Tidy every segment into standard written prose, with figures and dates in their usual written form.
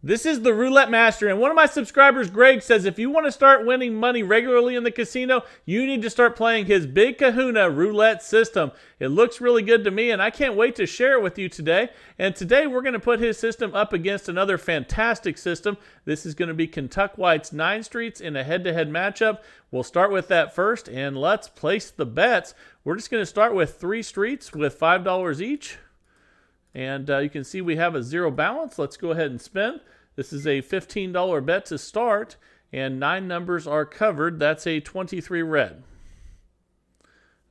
This is the Roulette Master, and one of my subscribers, Greg, says if you want to start winning money regularly in the casino, you need to start playing his Big Kahuna roulette system. It looks really good to me, and I can't wait to share it with you today. And today we're going to put his system up against another fantastic system. This is going to be Kentucky White's 9 Streets in a head-to-head matchup. We'll start with that first, and let's place the bets. We're just going to start with 3 streets with $5 each. And you can see we have a 0 balance. Let's go ahead and spin. This is a $15 bet to start, and 9 numbers are covered. That's a 23 red.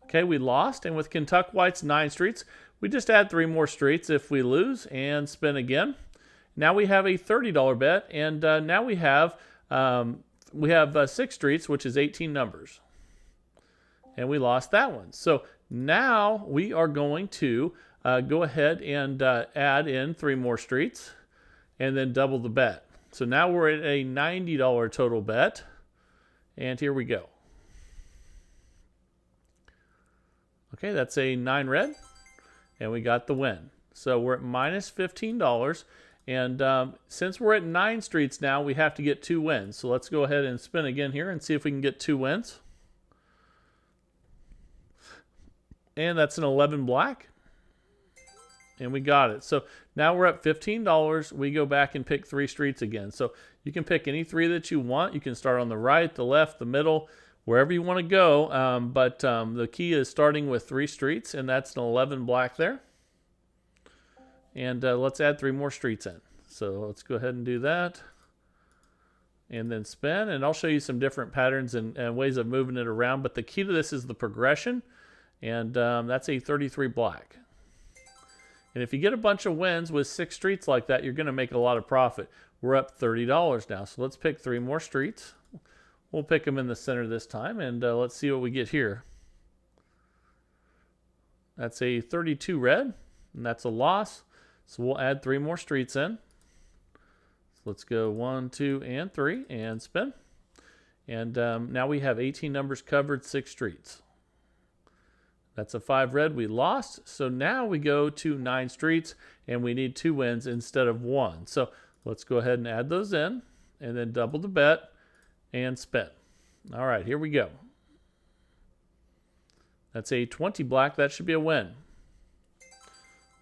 Okay, we lost, and with Kentucky White's 9 streets, we just add 3 more streets if we lose and spin again. Now we have a $30 bet, and now we have 6 streets, which is 18 numbers. And we lost that one. So now we are going to go ahead and add in 3 more streets and then double the bet. So now we're at a $90 total bet. And here we go. Okay, that's a 9 red. And we got the win. So we're at minus $15. And since we're at 9 streets now, we have to get 2 wins. So let's go ahead and spin again here and see if we can get 2 wins. And that's an 11 black. And we got it. So now we're up $15. We go back and pick 3 streets again. So you can pick any 3 that you want. You can start on the right, the left, the middle, wherever you want to go. But the key is starting with 3 streets, and that's an 11 black there. And let's add 3 more streets in. So let's go ahead and do that. And then spin. And I'll show you some different patterns and ways of moving it around. But the key to this is the progression. And that's a 33 black. And if you get a bunch of wins with 6 streets like that, you're going to make a lot of profit. We're up $30 now. So let's pick 3 more streets. We'll pick them in the center this time. And let's see what we get here. That's a 32 red. And that's a loss. So we'll add 3 more streets in. So let's go 1, 2, and 3 and spin. And now we have 18 numbers covered, 6 streets. That's a 5 red. We lost. So now we go to 9 streets, and we need 2 wins instead of 1. So let's go ahead and add those in, and then double the bet and spin. All right, here we go. That's a 20 black. That should be a win.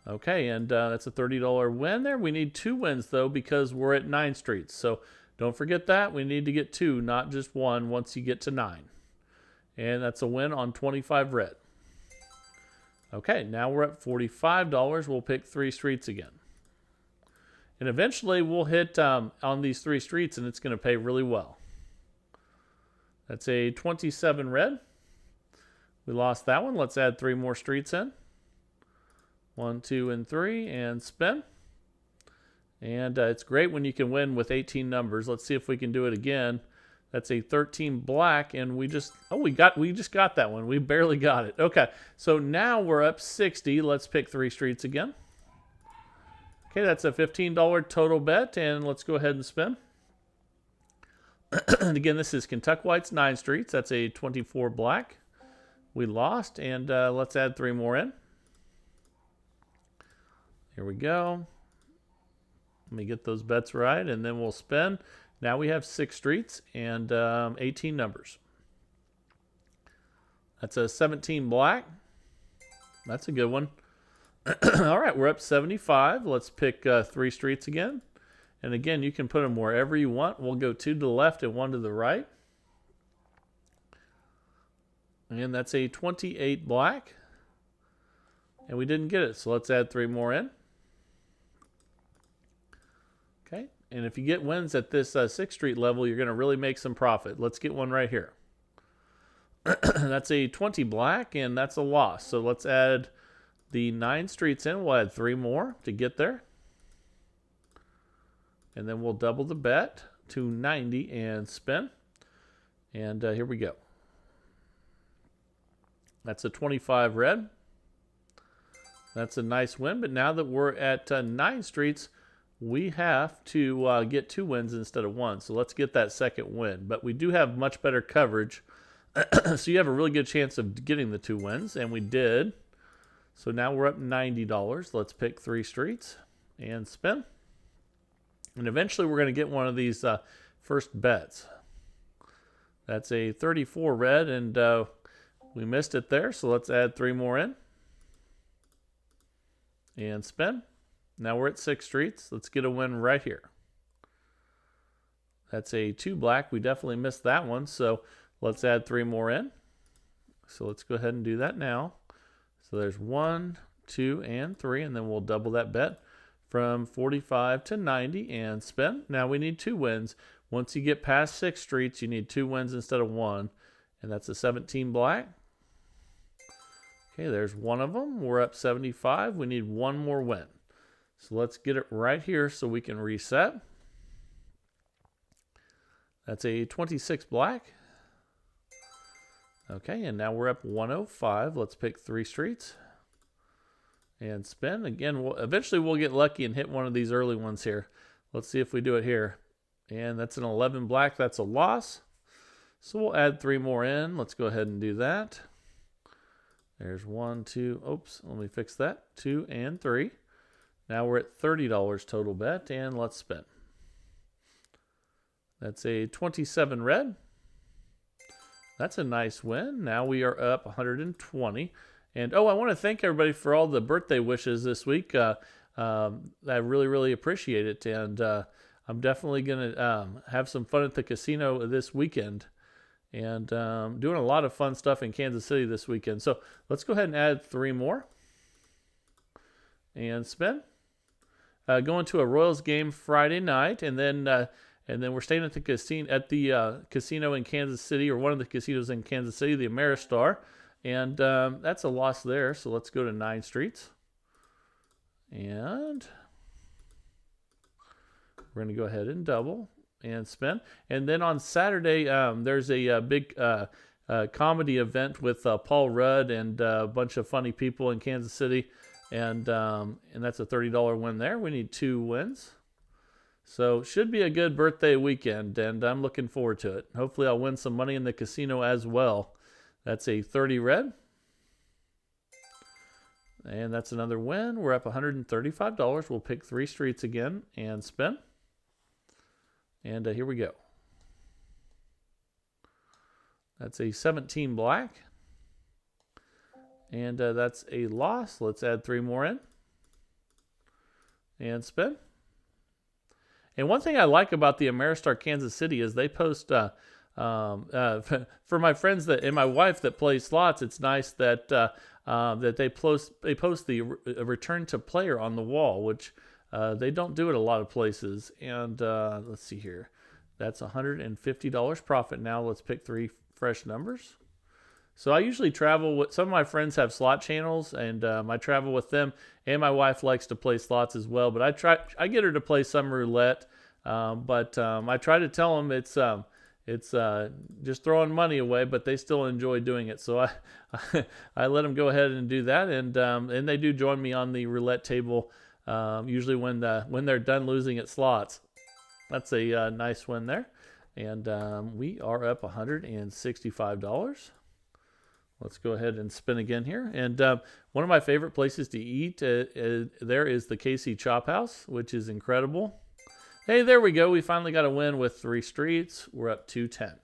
Okay, and that's a $30 win there. We need 2 wins, though, because we're at 9 streets. So don't forget that. We need to get 2, not just 1, once you get to 9. And that's a win on 25 red. Okay, now we're at $45. We'll pick 3 streets again. And eventually we'll hit on these 3 streets, and it's going to pay really well. That's a 27 red. We lost that one. Let's add 3 more streets in. 1, 2, and 3, and spin. And it's great when you can win with 18 numbers. Let's see if we can do it again. That's a 13 black, and we just got that one. We barely got it. Okay, so now we're up 60. Let's pick 3 streets again. Okay, that's a $15 total bet, and let's go ahead and spin. And again, this is Kentucky White's 9 streets. That's a 24 black. We lost, and let's add 3 more in. Here we go. Let me get those bets right, and then we'll spin. Now we have 6 streets and 18 numbers. That's a 17 black. That's a good one. All right, we're up 75. Let's pick 3 streets again. And again, you can put them wherever you want. We'll go 2 to the left and 1 to the right. And that's a 28 black. And we didn't get it, so let's add 3 more in. Okay, and if you get wins at this 6th street level, you're going to really make some profit. Let's get one right here. That's a 20 black, and that's a loss. So let's add the 9 streets in. We'll add 3 more to get there. And then we'll double the bet to 90 and spin. And here we go. That's a 25 red. That's a nice win. But now that we're at 9 streets, we have to get 2 wins instead of 1. So let's get that 2nd win. But we do have much better coverage. So you have a really good chance of getting the 2 wins. And we did. So now we're up $90. Let's pick 3 streets and spin. And eventually we're going to get one of these first bets. That's a 34 red, and we missed it there, so let's add 3 more in. And spin. Now we're at 6 streets. Let's get a win right here. That's a 2 black. We definitely missed that one, so let's add 3 more in. So let's go ahead and do that now. So there's 1, 2, and 3, and then we'll double that bet from 45 to 90 and spin. Now we need 2 wins. Once you get past 6 streets, you need 2 wins instead of 1, and that's a 17 black. Okay, there's one of them. We're up 75. We need 1 more win. So let's get it right here so we can reset. That's a 26 black. Okay, and now we're up 105. Let's pick 3 streets and spin. Again, eventually we'll get lucky and hit one of these early ones here. Let's see if we do it here. And that's an 11 black. That's a loss. So we'll add 3 more in. Let's go ahead and do that. There's 1, 2, oops, let me fix that. 2 and 3. Now we're at $30 total bet, and let's spin. That's a 27 red. That's a nice win. Now we are up 120. And oh, I want to thank everybody for all the birthday wishes this week. I really, really appreciate it. And I'm definitely going to have some fun at the casino this weekend. And doing a lot of fun stuff in Kansas City this weekend. So let's go ahead and add 3 more. And spin. Going to a Royals game Friday night, and then we're staying at the casino in Kansas City, or one of the casinos in Kansas City, the Ameristar, and that's a loss there. So let's go to 9 streets, and we're going to go ahead and double and spin. And then on Saturday, there's a big comedy event with Paul Rudd and a bunch of funny people in Kansas City. And that's a $30 win there. We need 2 wins. So should be a good birthday weekend, and I'm looking forward to it. Hopefully I'll win some money in the casino as well. That's a 30 red. And that's another win. We're up $135. We'll pick 3 streets again and spin. And here we go. That's a 17 black. And that's a loss. Let's add 3 more in. And spin. And one thing I like about the Ameristar Kansas City is they post, for my friends and my wife that play slots, it's nice that that they post the return to player on the wall, which they don't do at a lot of places. And let's see here. That's $150 profit now. Let's pick 3 fresh numbers. So I usually travel with some of my friends have slot channels, and I travel with them. And my wife likes to play slots as well. But I get her to play some roulette. But I try to tell them it's just throwing money away, but they still enjoy doing it. So I let them go ahead and do that, and they do join me on the roulette table usually when they're done losing at slots. That's a nice win there, and we are up $165. Let's go ahead and spin again here. And one of my favorite places to eat there is the KC Chop House, which is incredible. Hey, there we go. We finally got a win with 3 streets. We're up 210.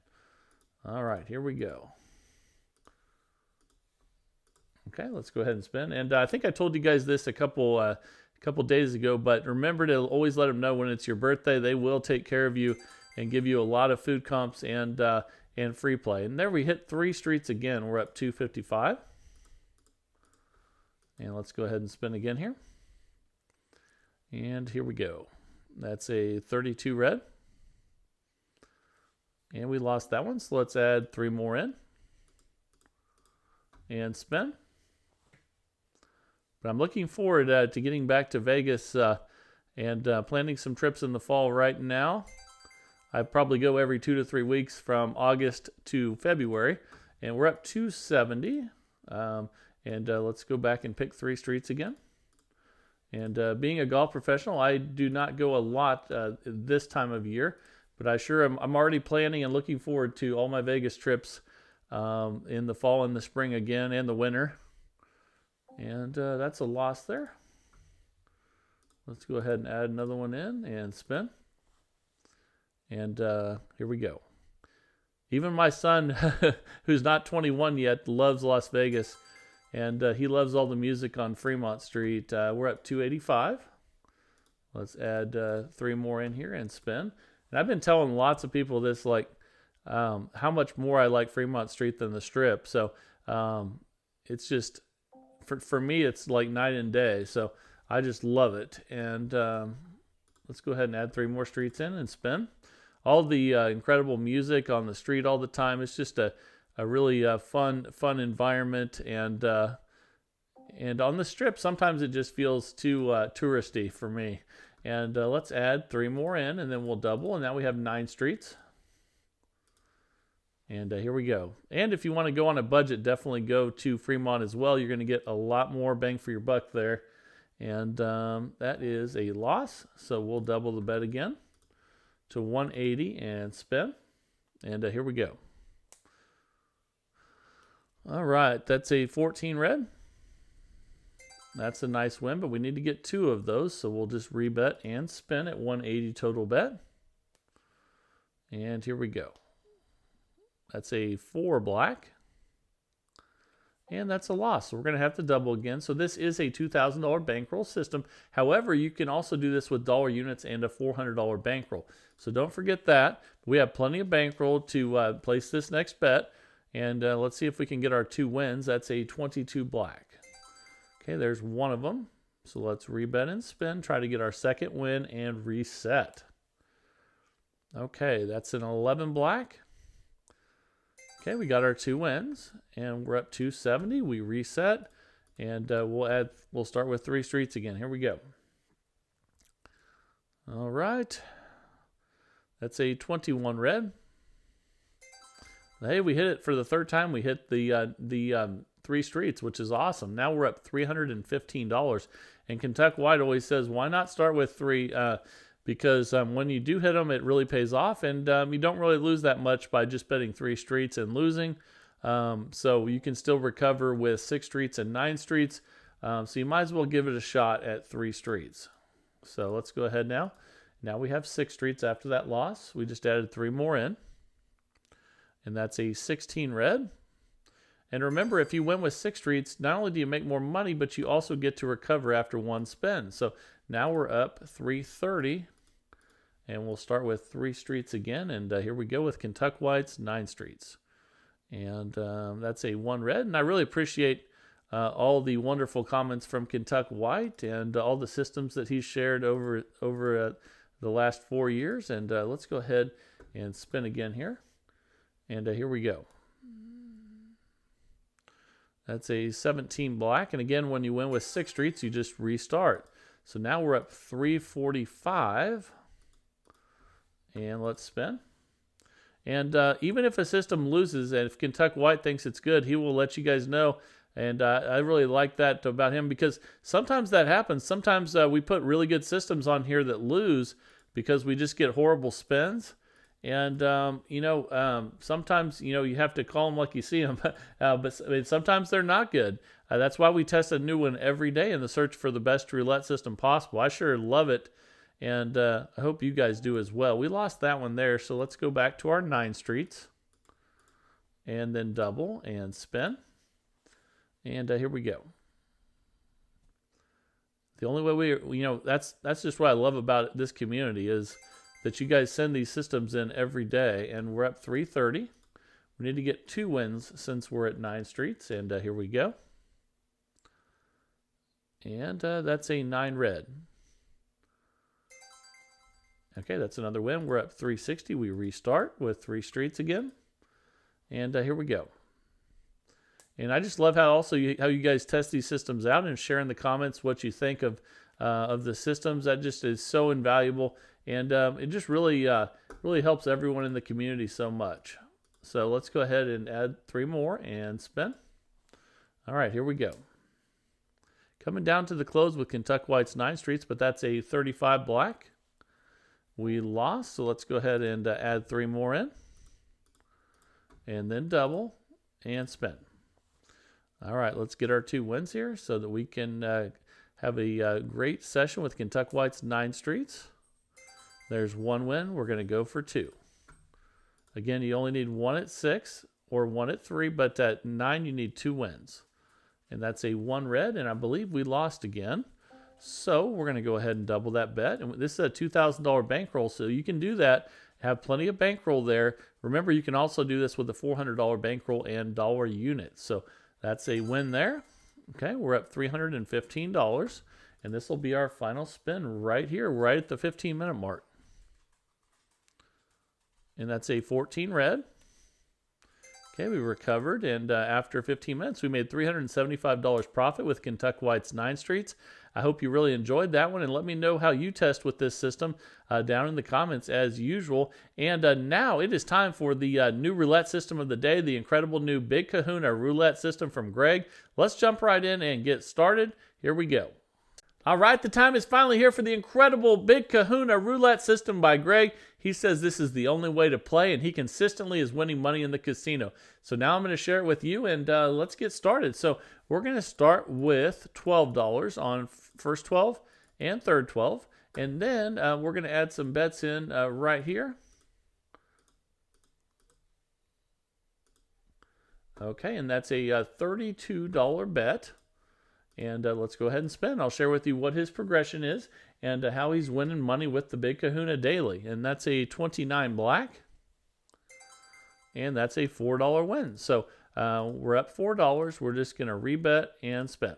All right, here we go. Okay, let's go ahead and spin. And I think I told you guys this a couple days ago, but remember to always let them know when it's your birthday. They will take care of you and give you a lot of food comps and free play. And there we hit 3 streets again. We're up 255. And let's go ahead and spin again here. And here we go. That's a 32 red. And we lost that one, so let's add 3 more in. And spin. But I'm looking forward to getting back to Vegas and planning some trips in the fall right now. I probably go every 2 to 3 weeks from August to February. And we're up 270. Let's go back and pick 3 streets again. And being a golf professional, I do not go a lot this time of year, but I'm already planning and looking forward to all my Vegas trips in the fall and the spring again, and the winter. And that's a loss there. Let's go ahead and add another one in and spin. And here we go. Even my son, who's not 21 yet, loves Las Vegas. And he loves all the music on Fremont Street. We're up 285. Let's add 3 more in here and spin. And I've been telling lots of people this, like how much more I like Fremont Street than the Strip. So it's just, for me, it's like night and day. So I just love it. And let's go ahead and add 3 more streets in and spin. All the incredible music on the street all the time. It's just a really fun environment. And on the Strip, sometimes it just feels too touristy for me. And let's add 3 more in, and then we'll double. And now we have 9 streets. And here we go. And if you want to go on a budget, definitely go to Fremont as well. You're going to get a lot more bang for your buck there. And that is a loss. So we'll double the bet again to 180 and spin. And here we go. All right, that's a 14 red. That's a nice win, but we need to get 2 of those. So we'll just rebet and spin at 180 total bet. And here we go. That's a 4 black. And that's a loss. So we're going to have to double again. So this is a $2,000 bankroll system. However, you can also do this with dollar units and a $400 bankroll. So don't forget that. We have plenty of bankroll to place this next bet. And let's see if we can get our 2 wins. That's a 22 black. Okay, there's one of them. So let's rebet and spin. Try to get our second win and reset. Okay, that's an 11 black. Okay, we got our 2 wins, and we're up 270. We reset, and we'll start with 3 streets again. Here we go. All right, that's a 21 red. Hey, we hit it for the 3rd time. We hit the 3 streets, which is awesome. Now we're up $315. And Kentucky White always says, why not start with 3? Because when you do hit them, it really pays off, and you don't really lose that much by just betting 3 streets and losing. So you can still recover with 6 streets and 9 streets. So you might as well give it a shot at 3 streets. So let's go ahead now. Now we have 6 streets after that loss. We just added 3 more in. And that's a 16 red. And remember, if you win with 6 streets, not only do you make more money, but you also get to recover after 1 spin. So now we're up 330. And we'll start with 3 streets again. And here we go with Kentucky White's 9 streets. And that's a 1 red. And I really appreciate all the wonderful comments from Kentucky White and all the systems that he's shared over the last 4 years. And let's go ahead and spin again here. And here we go. That's a 17 black. And again, when you win with 6 streets, you just restart. So now we're up 345. And let's spin. And even if a system loses, and if Kentucky White thinks it's good, he will let you guys know. And I really like that about him, because sometimes that happens. Sometimes we put really good systems on here that lose because we just get horrible spins. And, sometimes, you have to call them like you see them. But sometimes they're not good. That's why we test a new one every day in the search for the best roulette system possible. I sure love it. And I hope you guys do as well. We lost that one there, so let's go back to our 9 streets. And then double and spin. And here we go. The only way that's just what I love about this community is that you guys send these systems in every day. And we're up 330. We need to get 2 wins since we're at 9 streets. And here we go. And that's a 9 red. Okay, that's another win. We're up 360. We restart with 3 streets again. And here we go. And I just love how you guys test these systems out and share in the comments what you think of the systems. That just is so invaluable. And it just really helps everyone in the community so much. So let's go ahead and add 3 more and spin. All right, here we go. Coming down to the close with Kentucky White's 9 streets, but that's a 35 black. We lost, so let's go ahead and add 3 more in. And then double and spin. All right, let's get our 2 wins here so that we can have a great session with Kentucky White's 9 streets. There's one win. We're going to go for 2. Again, you only need 1 at 6 or 1 at 3, but at 9 you need 2 wins. And that's a 1 red, and I believe we lost again. So we're going to go ahead and double that bet. And this is a $2,000 bankroll, so you can do that. Have plenty of bankroll there. Remember, you can also do this with a $400 bankroll and dollar unit. So that's a win there. Okay, we're up $315. And this will be our final spin right here, right at the 15-minute mark. And that's a 14 red. Okay, we recovered, and after 15 minutes, we made $375 profit with Kentucky White's 9 Streets. I hope you really enjoyed that one, and let me know how you test with this system down in the comments as usual. And now it is time for the new roulette system of the day, the incredible new Big Kahuna roulette system from Greg. Let's jump right in and get started. Here we go. All right, the time is finally here for the incredible Big Kahuna roulette system by Greg. He says this is the only way to play, and he consistently is winning money in the casino. So now I'm going to share it with you, and let's get started. So we're going to start with $12 on first 12 and third 12, and then we're going to add some bets in right here. Okay, and that's a $32 bet. And let's go ahead and spin. I'll share with you what his progression is and how he's winning money with the Big Kahuna daily. And that's a 29 black. And that's a $4 win. So we're up $4. We're just going to rebet and spin.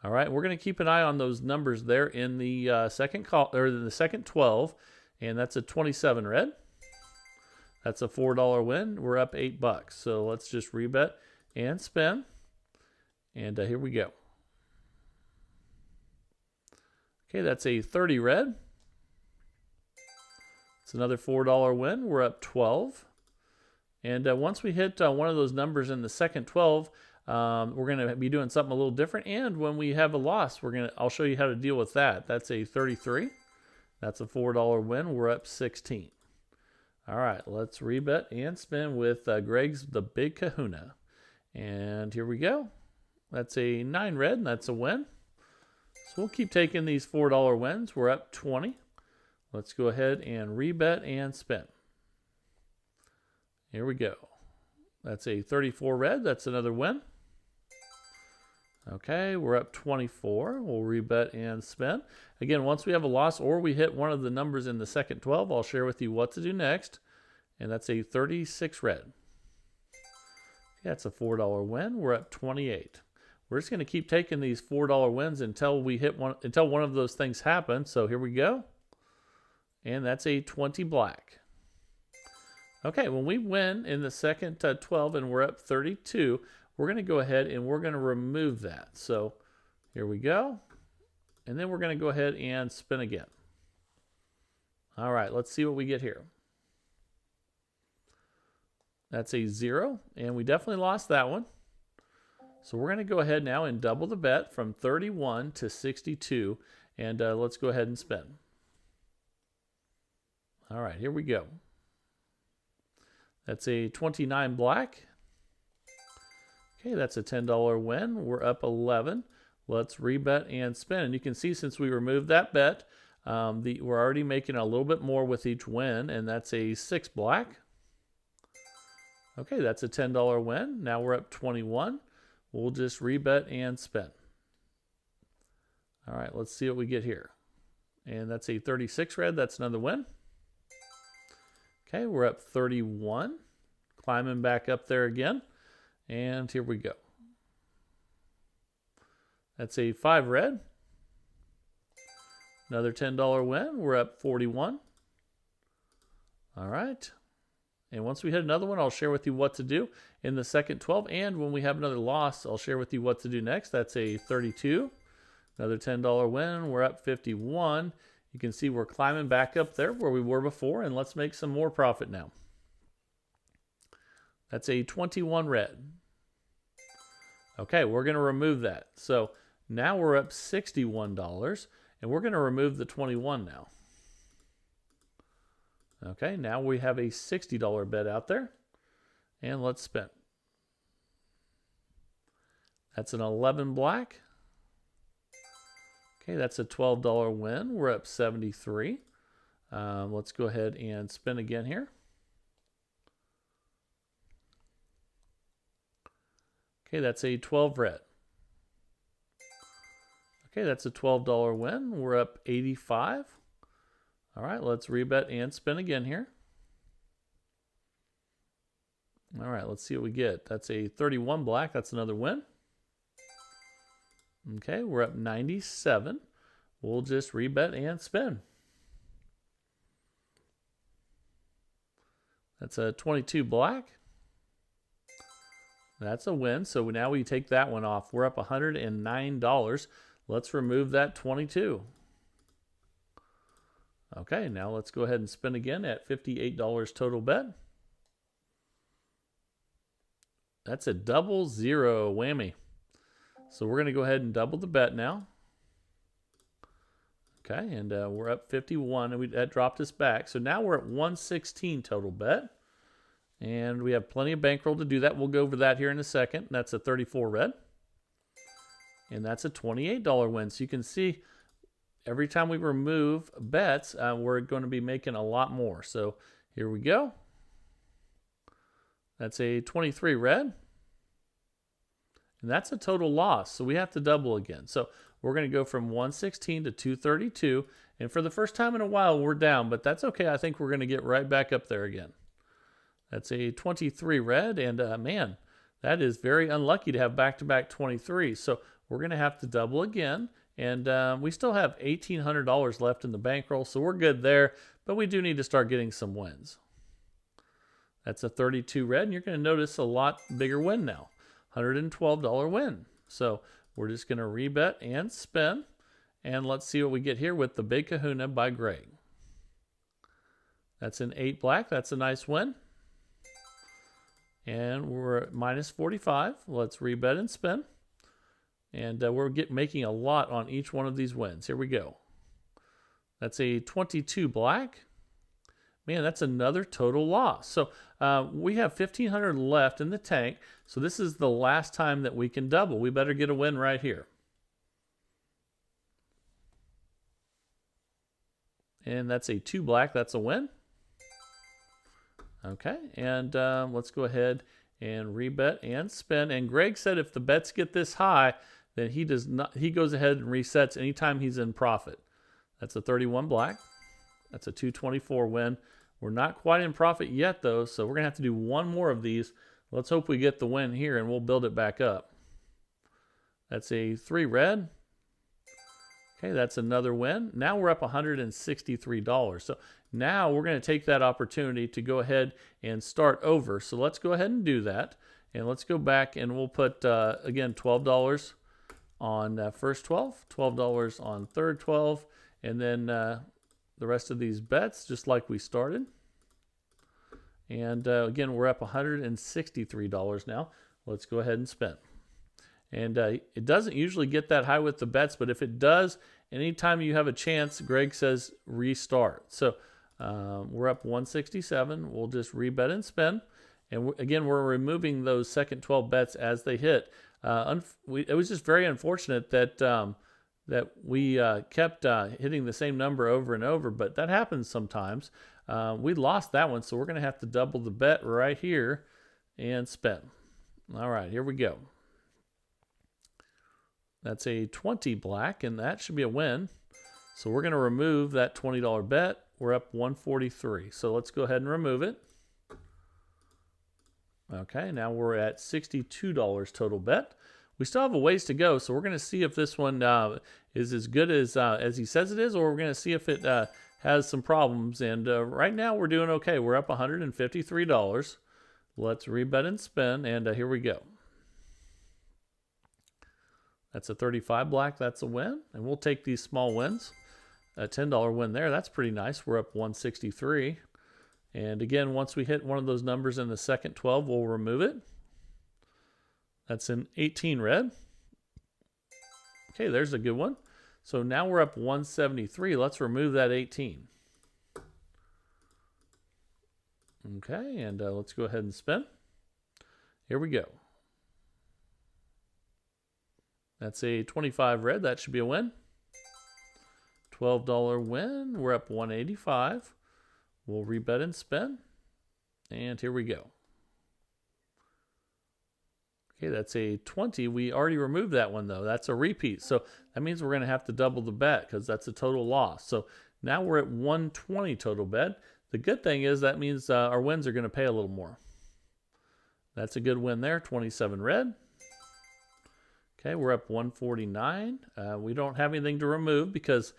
All right, we're going to keep an eye on those numbers there in the second 12. And that's a 27 red. That's a $4 win. We're up $8. So let's just rebet and spin. And here we go. Okay, that's a 30 red. It's another $4 win. We're up 12. And once we hit one of those numbers in the second 12, we're going to be doing something a little different. And when we have a loss, I'll show you how to deal with that. That's a 33. That's a $4 win. We're up 16. All right, let's rebet and spin with Greg's The Big Kahuna. And here we go. That's a 9 red, and that's a win. So we'll keep taking these $4 wins. We're up 20. Let's go ahead and rebet and spin. Here we go. That's a 34 red. That's another win. Okay, we're up 24. We'll rebet and spin. Again, once we have a loss or we hit one of the numbers in the second 12, I'll share with you what to do next. And that's a 36 red. That's a $4 win. We're up 28. We're just going to keep taking these $4 wins until we hit until one of those things happens. So here we go. And that's a 20 black. Okay, when we win in the second 12 and we're up 32, we're going to go ahead and we're going to remove that. So here we go. And then we're going to go ahead and spin again. All right, let's see what we get here. That's a 0, and we definitely lost that one. So we're going to go ahead now and double the bet from 31 to 62, and let's go ahead and spin. All right, here we go. That's a 29 black. Okay, that's a $10 win. We're up 11. Let's rebet and spin. And you can see since we removed that bet, we're already making a little bit more with each win, and that's a 6 black. Okay, that's a $10 win. Now we're up 21. We'll just rebet and spin. All right, let's see what we get here. And that's a 36 red. That's another win. Okay, we're up 31. Climbing back up there again. And here we go. That's a 5 red. Another $10 win. We're up 41. All right. And once we hit another one, I'll share with you what to do in the second 12. And when we have another loss, I'll share with you what to do next. That's a 32. Another $10 win. We're up 51. You can see we're climbing back up there where we were before. And let's make some more profit now. That's a 21 red. Okay, we're going to remove that. So now we're up $61. And we're going to remove the 21 now. Okay, now we have a $60 bet out there. And let's spin. That's an 11 black. Okay, that's a $12 win. We're up 73. Let's go ahead and spin again here. Okay, that's a 12 red. Okay, that's a $12 win. We're up 85. All right, let's rebet and spin again here. All right, let's see what we get. That's a 31 black. That's another win. Okay, we're up 97. We'll just rebet and spin. That's a 22 black. That's a win. So now we take that one off. We're up $109. Let's remove that 22. Okay, now let's go ahead and spin again at $58 total bet. That's a double zero whammy. So we're going to go ahead and double the bet now. Okay, and we're up 51, and that dropped us back. So now we're at 116 total bet. And we have plenty of bankroll to do that. We'll go over that here in a second. That's a 34 red. And that's a $28 win. So you can see every time we remove bets, we're going to be making a lot more. So here we go. That's a 23 red. And that's a total loss. So we have to double again. So we're going to go from 116 to 232. And for the first time in a while, we're down. But that's okay. I think we're going to get right back up there again. That's a 23 red. And man, that is very unlucky to have back-to-back 23. So we're going to have to double again. And we still have $1,800 left in the bankroll. So we're good there. But we do need to start getting some wins. That's a 32 red. And you're going to notice a lot bigger win now. $112 win. So we're just going to rebet and spin. And let's see what we get here with the Big Kahuna by Greg. That's an 8 black. That's a nice win. And we're at minus 45. Let's rebet and spin. And we're making a lot on each one of these wins. Here we go. That's a 22 black. Man, that's another total loss. So we have $1,500 left in the tank. So this is the last time that we can double. We better get a win right here. And that's a 2 black. That's a win. Okay, and let's go ahead and rebet and spin. And Greg said if the bets get this high, then he goes ahead and resets anytime he's in profit. That's a 31 black. That's a 224 win. We're not quite in profit yet, though, so we're going to have to do one more of these. Let's hope we get the win here, and we'll build it back up. That's a 3 red. Okay, that's another win. Now we're up $163. So now we're going to take that opportunity to go ahead and start over. So let's go ahead and do that. And let's go back, and we'll put, again, $12 on first 12, $12 on third 12, and then the rest of these bets, just like we started. And again, we're up $163 now. Let's go ahead and spin. And it doesn't usually get that high with the bets, but if it does, anytime you have a chance, Greg says restart. So we're up 167. We'll just rebet and spin. And again, we're removing those second 12 bets as they hit. It was just very unfortunate that we kept hitting the same number over and over, but that happens sometimes. We lost that one, so we're going to have to double the bet right here and spin. All right, here we go. That's a 20 black, and that should be a win. So we're going to remove that $20 bet. We're up 143. So let's go ahead and remove it. Okay, now we're at $62 total bet. We still have a ways to go, so we're going to see if this one is as good as he says it is, or we're going to see if it has some problems. And right now we're doing okay. We're up $153. Let's rebet and spin, and here we go. That's a 35 black. That's a win, and we'll take these small wins. A $10 win there. That's pretty nice. We're up 163. And again, once we hit one of those numbers in the second 12, we'll remove it. That's an 18 red. Okay, there's a good one. So now we're up 173. Let's remove that 18. Okay, and let's go ahead and spin. Here we go. That's a 25 red. That should be a win. $12 win. We're up 185. We'll rebet and spin. And here we go. Okay, that's a 20. We already removed that one, though. That's a repeat. So that means we're going to have to double the bet because that's a total loss. So now we're at 120 total bet. The good thing is that means our wins are going to pay a little more. That's a good win there, 27 red. Okay, we're up 149. We don't have anything to remove because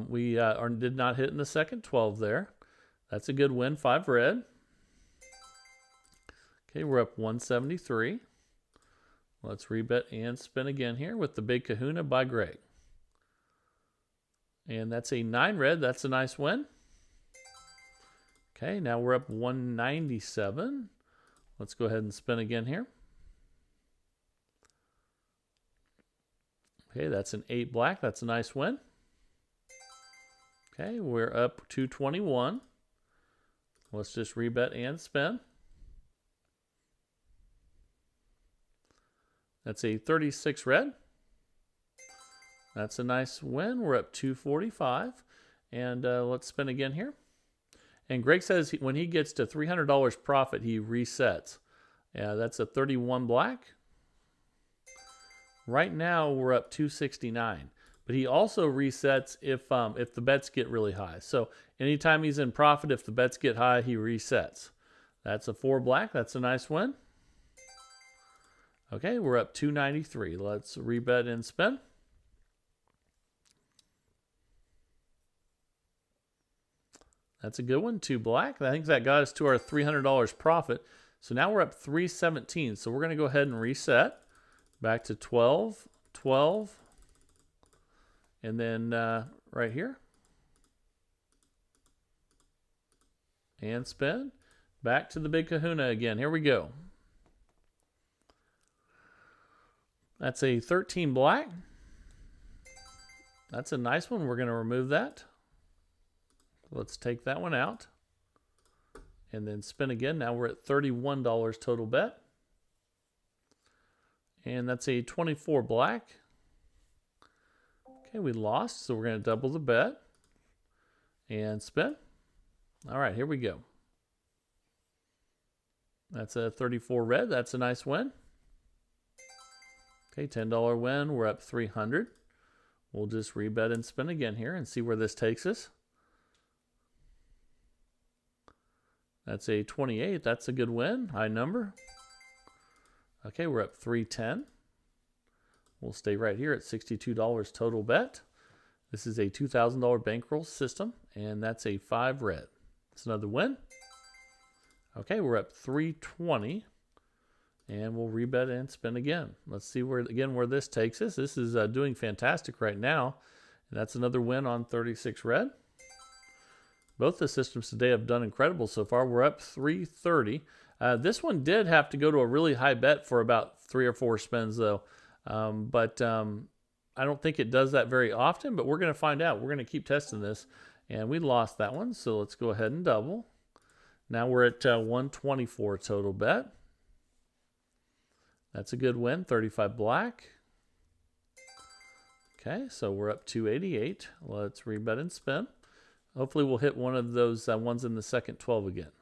we did not hit in the second 12 there. That's a good win, 5 red. Okay, we're up 173. Let's rebet and spin again here with the big Kahuna by Greg. And that's a 9 red. That's a nice win. Okay, now we're up 197. Let's go ahead and spin again here. Okay, that's an 8 black. That's a nice win. Okay, we're up 221. Let's just rebet and spin. That's a 36 red. That's a nice win. We're up 245. And let's spin again here. And Greg says when he gets to $300 profit, he resets. Yeah, that's a 31 black. Right now, we're up 269. But he also resets if the bets get really high. So anytime he's in profit, if the bets get high, he resets. That's a 4 black. That's a nice win. Okay, we're up 293. Let's rebet and spin. That's a good one, 2 black. I think that got us to our $300 profit. So now we're up 317. So we're going to go ahead and reset back to 12, 12, and then right here. And spin. Back to the big Kahuna again. Here we go. That's a 13 black. That's a nice one. We're going to remove that. Let's take that one out. And then spin again. Now we're at $31 total bet. And that's a 24 black. Okay, we lost, so we're going to double the bet. And spin. All right, here we go. That's a 34 red. That's a nice win. Okay, $10 win. We're up 300. We'll just rebet and spin again here and see where this takes us. That's a 28. That's a good win. High number. Okay, we're up 310. We'll stay right here at $62 total bet. This is a $2,000 bankroll system, and that's a 5 red. That's another win. Okay, we're up 320. And we'll rebet and spin again. Let's see where this takes us. This is doing fantastic right now. And that's another win on 36 red. Both the systems today have done incredible so far. We're up 330. This one did have to go to a really high bet for about 3 or 4 spins, though. But I don't think it does that very often, but we're going to find out. We're going to keep testing this. And we lost that one, so let's go ahead and double. Now we're at 124 total bet. That's a good win, 35 black. Okay, so we're up 288. Let's rebet and spin. Hopefully we'll hit one of those ones in the second 12 again.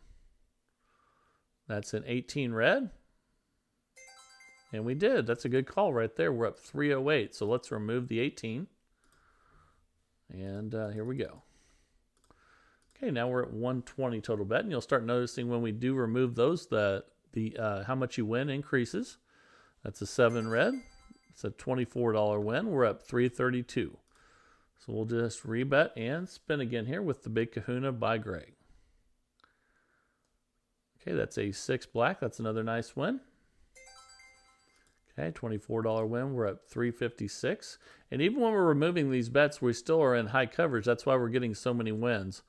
That's an 18 red. And we did. That's a good call right there. We're up 308. So let's remove the 18. And here we go. Okay, now we're at 120 total bet. And you'll start noticing when we do remove those, how much you win increases. That's a 7 red. It's a $24 win. We're up 332. So we'll just rebet and spin again here with the big Kahuna by Greg. Okay, that's a 6 black. That's another nice win. Okay, $24 win. We're up 356. And even when we're removing these bets, we still are in high coverage. That's why we're getting so many wins.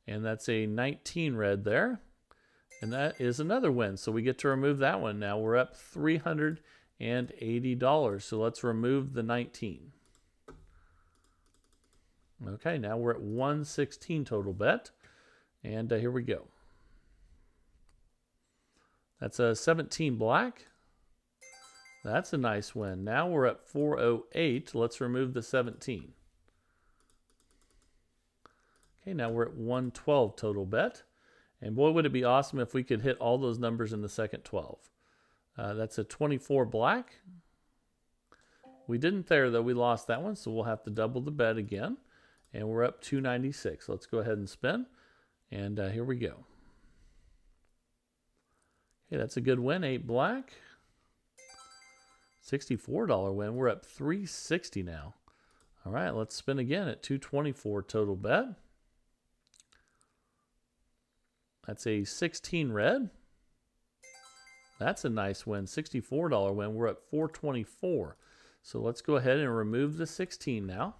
And that's a 19 red there. And that is another win. So we get to remove that one now. We're up $380. So let's remove the 19. Okay, now we're at 116 total bet. And here we go. That's a 17 black. That's a nice win. Now we're at 408. Let's remove the 17. Okay, now we're at 112 total bet. And boy, would it be awesome if we could hit all those numbers in the second 12. That's a 24 black. We didn't there, though. We lost that one, so we'll have to double the bet again. And we're up 296. Let's go ahead and spin. And here we go. Okay, that's a good win. 8 black. $64 win. We're up 360 now. All right, let's spin again at 224 total bet. That's a 16 red. That's a nice win. $64 win. We're at 424. So let's go ahead and remove the 16 now.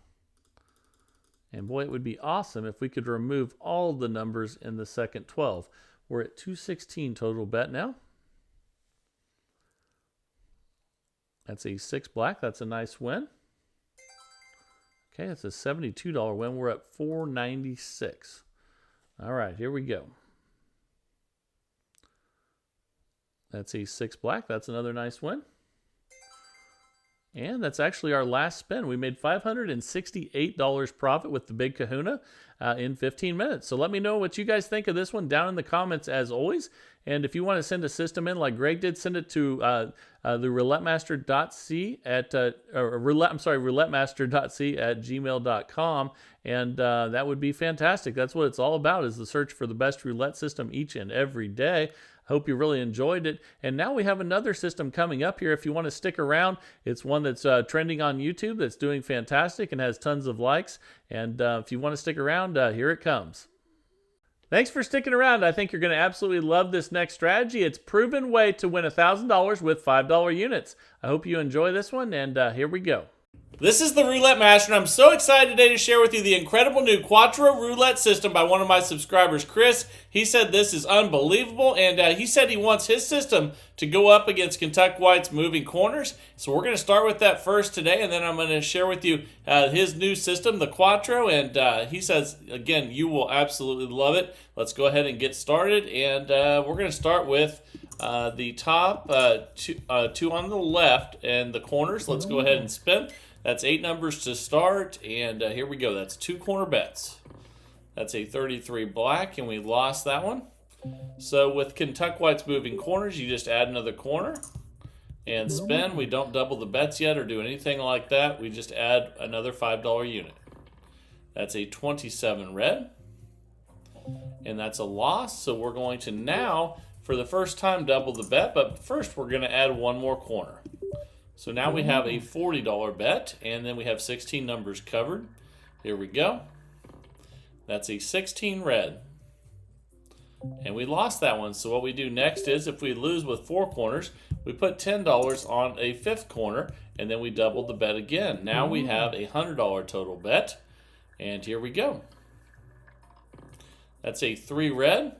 And boy, it would be awesome if we could remove all the numbers in the second 12. We're at 216 total bet now. That's a 6 black. That's a nice win. Okay, that's a $72 win. We're at 496. All right, here we go. That's a 6 black. That's another nice win. And that's actually our last spin. We made $568 profit with the Big Kahuna in 15 minutes. So let me know what you guys think of this one down in the comments as always. And if you want to send a system in like Greg did, send it to the roulettemaster.c at roulettemaster.c at gmail.com. And that would be fantastic. That's what it's all about, is the search for the best roulette system each and every day. Hope you really enjoyed it. And now we have another system coming up here. If you want to stick around, it's one that's trending on YouTube that's doing fantastic and has tons of likes. And if you want to stick around, here it comes. Thanks for sticking around. I think you're going to absolutely love this next strategy. It's a proven way to win $1,000 with $5 units. I hope you enjoy this one, and here we go. This is the Roulette Master, and I'm so excited today to share with you the incredible new Quattro roulette system by one of my subscribers, Chris. He said this is unbelievable, and he said he wants his system to go up against Kentucky White's moving corners. So we're going to start with that first today, and then I'm going to share with you his new system, the Quattro, and he says, again, you will absolutely love it. Let's go ahead and get started, and we're going to start with the top two on the left and the corners. Let's go ahead and spin. That's 8 numbers to start, and here we go. That's 2 corner bets. That's a 33 black, and we lost that one. So with Kentucky White's moving corners, you just add another corner and spin. We don't double the bets yet or do anything like that. We just add another $5 unit. That's a 27 red, and that's a loss. So we're going to now, for the first time, double the bet, but first we're going to add one more corner. So now we have a $40 bet, and then we have 16 numbers covered. Here we go. That's a 16 red. And we lost that one. So what we do next is, if we lose with 4 corners, we put $10 on a 5th corner, and then we double the bet again. Now we have a $100 total bet, and here we go. That's a 3 red.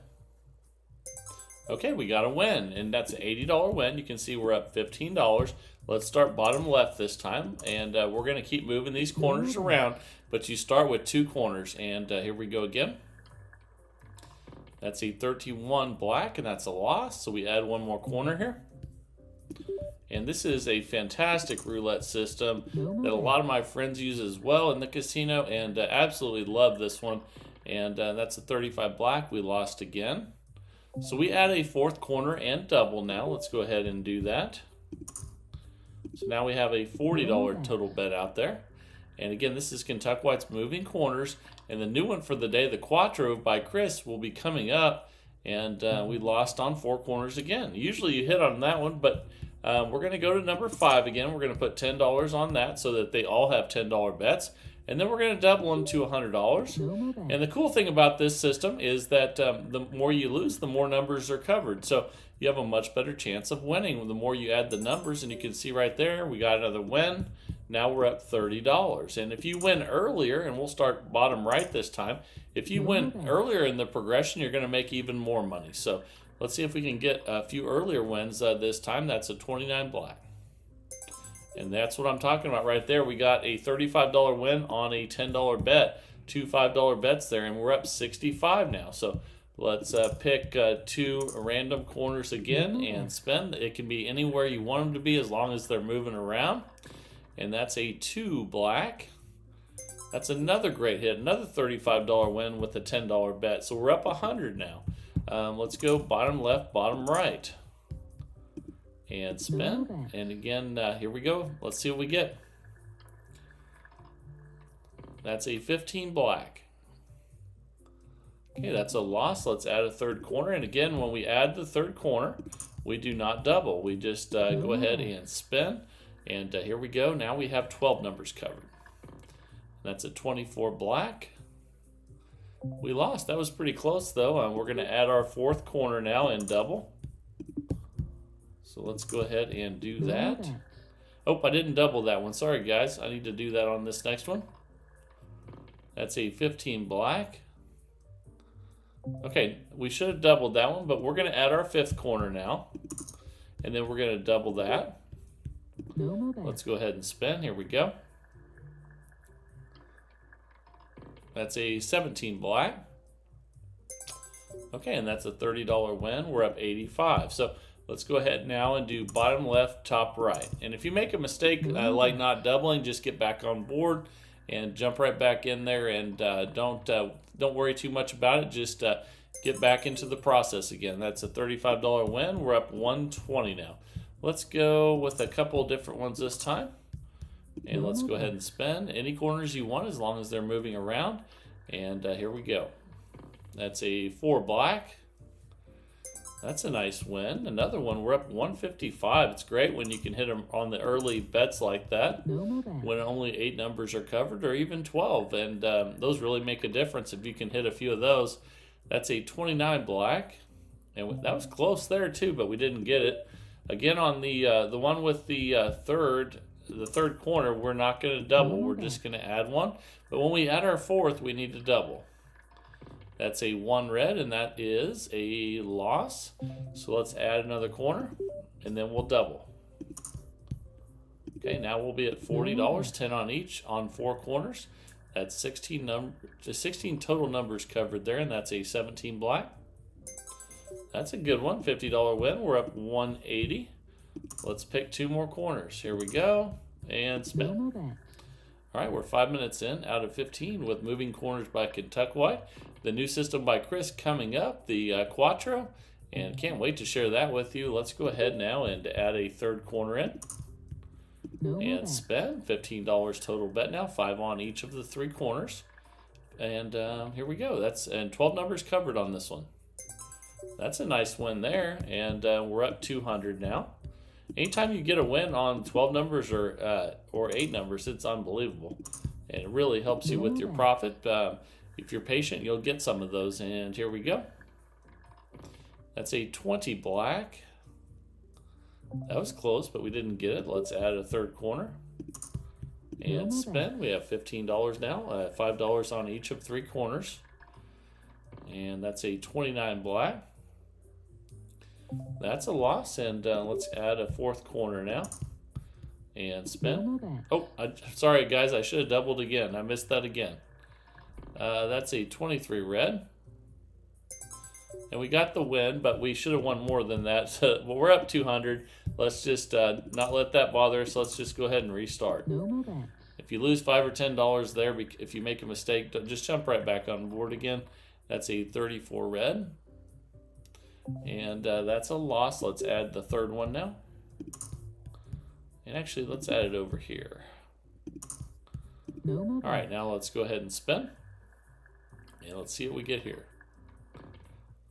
Okay, we got a win, and that's an $80 win. You can see we're up $15. Let's start bottom left this time, and we're going to keep moving these corners around, but you start with 2 corners, and here we go again. That's a 31 black, and that's a loss, so we add one more corner here. And this is a fantastic roulette system that a lot of my friends use as well in the casino, and absolutely love this one. And that's a 35 black. We lost again. So we add a 4th corner and double now. Let's go ahead and do that. So now we have a $40 total bet out there. And again, this is Kentucky White's moving corners. And the new one for the day, the Quattro by Chris, will be coming up. And we lost on 4 corners again. Usually you hit on that one, but we're going to go to number 5 again. We're going to put $10 on that so that they all have $10 bets. And then we're going to double them to $100. And the cool thing about this system is that the more you lose, the more numbers are covered. So you have a much better chance of winning the more you add the numbers. And you can see right there, we got another win. Now we're up $30. And if you win earlier, and we'll start bottom right this time, if you win earlier in the progression, you're going to make even more money. So let's see if we can get a few earlier wins this time. That's a 29 black. And that's what I'm talking about right there. We got a $35 win on a $10 bet. 2 $5 bets there, and we're up 65 now. So let's pick 2 random corners again and spend. It can be anywhere you want them to be as long as they're moving around. And that's a 2 black. That's another great hit. Another $35 win with a $10 bet. So we're up 100 now. Let's go bottom left, bottom right. And spin. And again, here we go. Let's see what we get. That's a 15 black. Okay, that's a loss. Let's add a third corner. And again, when we add the third corner, we do not double. We just go ahead and spin. And here we go. Now we have 12 numbers covered. That's a 24 black. We lost. That was pretty close, though. We're going to add our fourth corner now and double. So let's go ahead and do that. Oh, I didn't double that one. Sorry, guys. I need to do that on this next one. That's a 15 black. Okay, we should have doubled that one, but we're going to add our fifth corner now. And then we're going to double that. Let's go ahead and spin. Here we go. That's a 17 black. Okay, and that's a $30 win. We're up 85. So let's go ahead now and do bottom left, top right. And if you make a mistake like not doubling, just get back on board and jump right back in there, and don't worry too much about it. Just get back into the process again. That's a $35 win. We're up 120 now. Let's go with a couple of different ones this time. And let's go ahead and spin any corners you want as long as they're moving around. And here we go. That's a 4 black. That's a nice win. Another one, we're up 155. It's great when you can hit them on the early bets like that, when only 8 numbers are covered, or even 12. And those really make a difference if you can hit a few of those. That's a 29 black. And that was close there too, but we didn't get it. Again, on the one with the third corner, we're not going to double. We're just going to add one. But when we add our fourth, we need to double. That's a 1 red, and that is a loss. So let's add another corner, and then we'll double. Okay, now we'll be at $40, 10 on each on 4 corners. That's 16 total numbers covered there, and that's a 17 black. That's a good one, $50 win. We're up 180. Let's pick 2 more corners. Here we go, and spin. All right, we're 5 minutes in out of 15 with moving corners by Kentucky White. The new system by Chris coming up, the Quattro, and can't wait to share that with you. Let's go ahead now and add a third corner in. And spin, $15 total bet now, 5 on each of the 3 corners. And here we go. And 12 numbers covered on this one. That's a nice win there, and we're up 200 now. Anytime you get a win on 12 numbers or 8 numbers, it's unbelievable. And it really helps you with your profit. If you're patient, you'll get some of those. And here we go. That's a 20 black. That was close, but we didn't get it. Let's add a third corner. And spin. We have $15 now. $5 on each of 3 corners. And that's a 29 black. That's a loss, and let's add a 4th corner now. And spin. Oh, sorry guys, I should have doubled again. I missed that again. That's a 23 red. And we got the win, but we should have won more than that. So, well, we're up 200. Let's just not let that bother us. Let's just go ahead and restart. If you lose $5 or $10 there, if you make a mistake, just jump right back on board again. That's a 34 red. And that's a loss. Let's add the 3rd one now. And actually, let's add it over here. All right, now let's go ahead and spin. And let's see what we get here.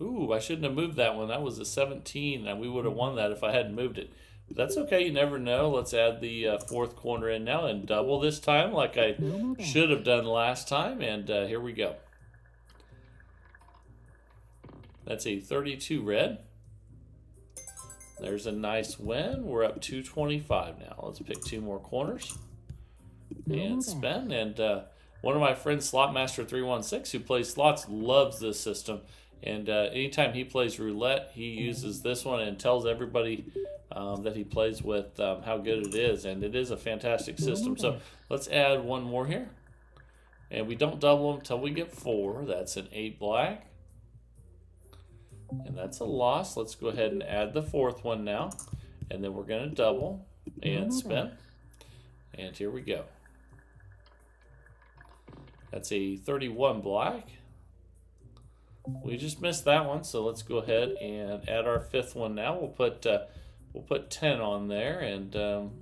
Ooh, I shouldn't have moved that one. That was a 17, and we would have won that if I hadn't moved it. But that's okay. You never know. Let's add the 4th corner in now and double this time like I should have done last time. And here we go. That's a 32 red. There's a nice win. We're up 225 now. Let's pick 2 more corners and spin. And one of my friends, Slotmaster316, who plays slots, loves this system. And anytime he plays roulette, he uses this one and tells everybody that he plays with how good it is. And it is a fantastic system. So let's add 1 more here. And we don't double them until we get 4. That's an 8 black. And that's a loss. Let's go ahead and add the 4th one now. And then we're going to double and spin. And here we go. That's a 31 black. We just missed that one, so let's go ahead and add our fifth one now. We'll put 10 on there, and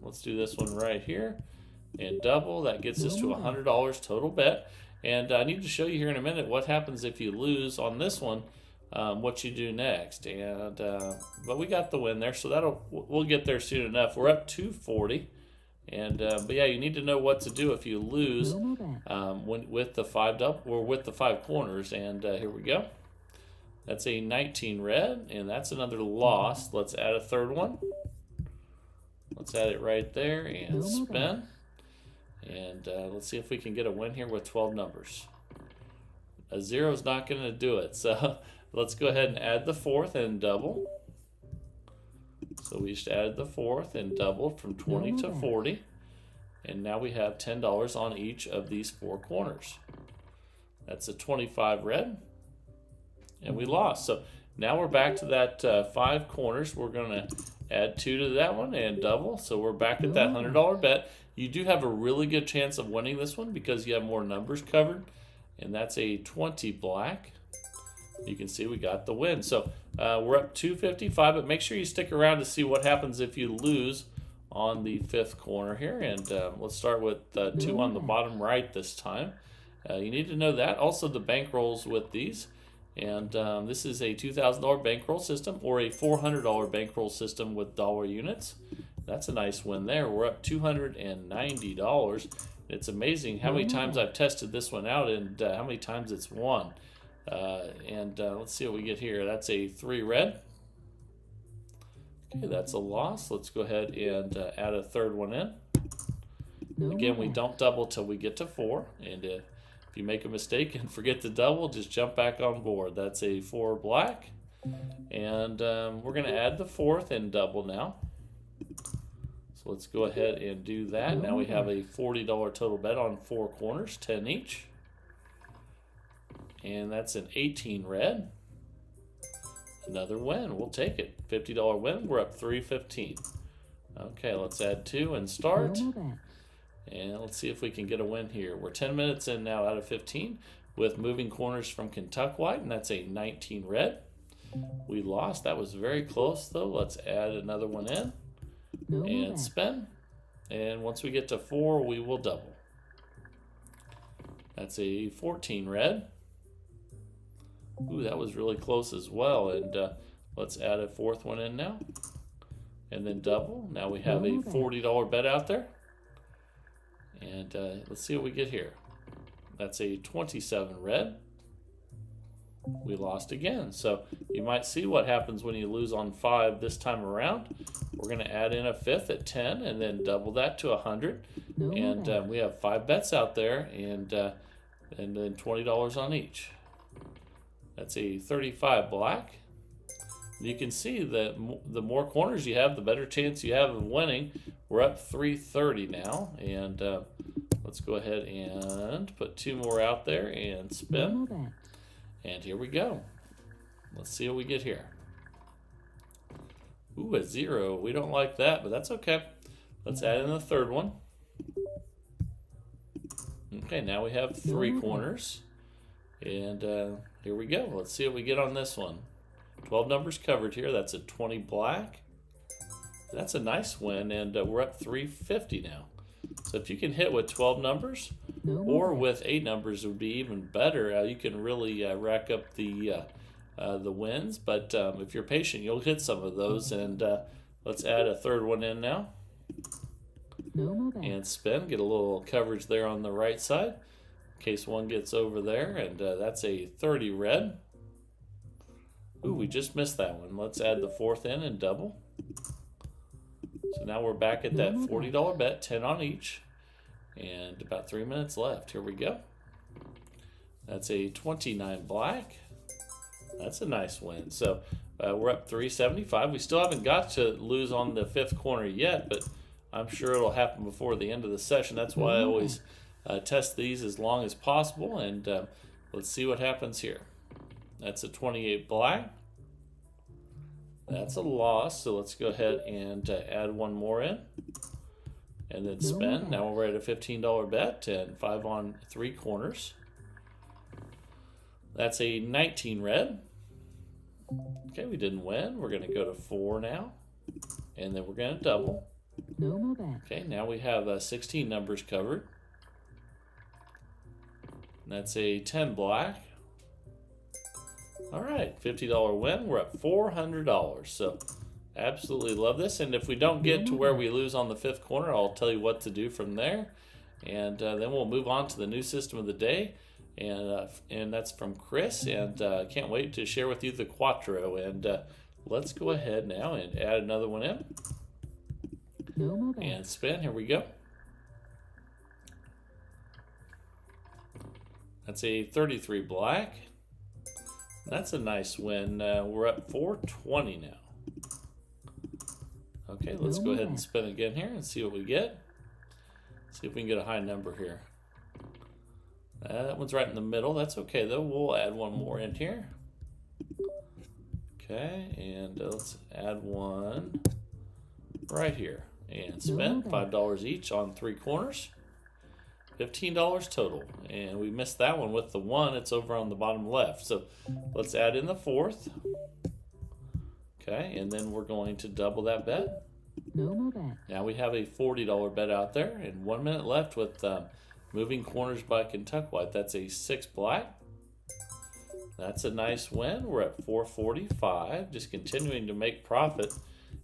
let's do this one right here and double. That gets us to $100 total bet. And I need to show you here in a minute what happens if you lose on this one, what you do next. And but we got the win there, so we'll get there soon enough. We're up 240. And but yeah, you need to know what to do if you lose with the five double or with the five corners. And here we go. That's a 19 red, and that's another loss. Let's add a third one. Let's add it right there and spin. And let's see if we can get a win here with 12 numbers. A 0 is not going to do it, so let's go ahead and add the fourth and double. So we just added the fourth and doubled from 20 to 40. And now we have $10 on each of these four corners. That's a 25 red. And we lost. So now we're back to that five corners. We're going to add 2 to that one and double. So we're back at that $100 bet. You do have a really good chance of winning this one because you have more numbers covered. And that's a 20 black. You can see we got the win. So we're up 255, but make sure you stick around to see what happens if you lose on the fifth corner here. And let's start with 2 on the bottom right this time. You need to know that. Also the bankrolls with these. And this is a $2,000 bankroll system or a $400 bankroll system with dollar units. That's a nice win there. We're up $290. It's amazing how many times I've tested this one out and how many times it's won. Let's see what we get here. That's a 3 red. Okay, that's a loss. Let's go ahead and add a third one in. Again, we don't double till we get to 4. And if you make a mistake and forget to double, just jump back on board. That's a 4 black. And we're going to add the fourth and double now. So let's go ahead and do that. Now we have a $40 total bet on 4 corners, 10 each. And that's an 18 red. Another win. We'll take it. $50 win. We're up 315. Okay, let's add 2 and start. And let's see if we can get a win here. We're 10 minutes in now out of 15 with moving corners from Kentucky White, and that's a 19 red. We lost. That was very close, though. Let's add another one in and spin. And once we get to 4, we will double. That's a 14 red. Ooh, that was really close as well. And let's add a fourth one in now. And then double. Now we have a $40 bet out there. And let's see what we get here. That's a 27 red. We lost again. So you might see what happens when you lose on 5 this time around. We're going to add in a fifth at 10 and then double that to 100. And we have 5 bets out there and then $20 on each. That's a 35 black. You can see that the more corners you have, the better chance you have of winning. We're up 330 now, and let's go ahead and put 2 more out there and spin. And here we go. Let's see what we get here. Ooh, a 0. We don't like that, but that's okay. Let's add in the third one. Okay, now we have 3 corners. And here we go. Let's see what we get on this one. 12 numbers covered here. That's a 20 black. That's a nice win, and we're up 350 now. So if you can hit with 12 numbers or with 8 numbers, it would be even better. You can really rack up the wins. But if you're patient, you'll hit some of those. And let's add a third one in now. And spin. Get a little coverage there on the right side in case one gets over there. And that's a 30 red. Ooh, we just missed that one. Let's add the fourth in and double. So now we're back at that $40 bet, 10 on each. And about 3 minutes left. Here we go. That's a 29 black. That's a nice win. So we're up 375. We still haven't got to lose on the 5th corner yet, but I'm sure it'll happen before the end of the session. That's why I always test these as long as possible. And let's see what happens here. That's a 28 black. That's a loss, so let's go ahead and add 1 more in. And then spin. Now we're at a $15 bet and 5 on 3 corners. That's a 19 red. Okay, we didn't win. We're going to go to 4 now. And then we're going to double. No more bet. Okay, now we have 16 numbers covered. And that's a 10 black. All right, $50 win. We're at $400. So absolutely love this. And if we don't get to where we lose on the 5th corner, I'll tell you what to do from there. And then we'll move on to the new system of the day. And that's from Chris. And can't wait to share with you the Quattro. And let's go ahead now and add another one in. No more bet. And spin. Here we go. That's a 33 black. That's a nice win. We're at 420 now. Okay, let's go ahead and spin again here and see what we get. See if we can get a high number here. That one's right in the middle. That's okay though. We'll add one more in here. Okay, and let's add one right here. And spin $5 each on 3 corners. $15 total. And we missed that one with the 1. It's over on the bottom left. So let's add in the 4th. Okay, and then we're going to double that bet. No more bet. Now we have a $40 bet out there, and 1 minute left with moving corners by Kentucky White. That's a 6 black. That's a nice win. We're at 445, just continuing to make profit.